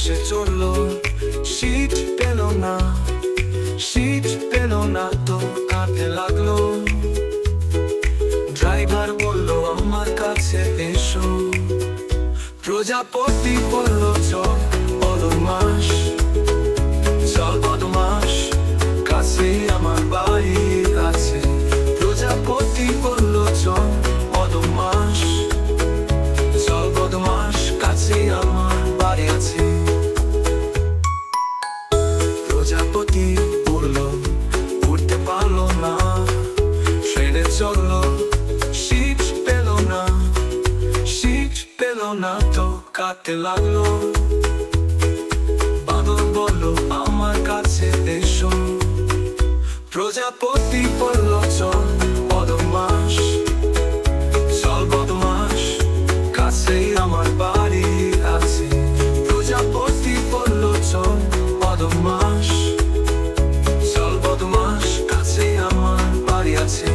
বাসে চললো, সিট পেল না, সিট পেল না তো কাঁদতে লাগলো। ড্রাইভার বলল আমার কাছে এসো। প্রজাপতি বলল চল বদমাস, চল বদমাস, কাছে আমার বাড়ি আছে। প্রজাপতি বলল চল বদমাস, চল বদমাস, কাছে আমার বাড়ি আছে। প্রজাপতি উড়লো, উড়তে পারলো না, ট্রেনে চললো, সিট পেল না, সিট পেল না তো কাঁদতে লাগলো। বাদল বলল আমার কাছে এসো। প্রজাপতি বলল চল বদমাস, চল বদমাস, কাছেই আমার বাড়ি আছে। প্রজাপতি বলল চল বদমাস, চল বদমাস, কাছেই আমার বাড়ি আছে।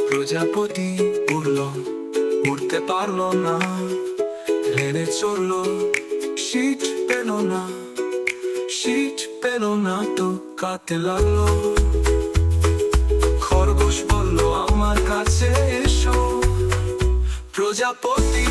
প্রজাপতি উড়লো, উড়তে পারলো না, ট্রেনে চললো, সিট পেল না, সিট পেল না তো কাঁদতে লাগলো। খরগোশ বলল আমার কাছে এসো। প্রজাপতি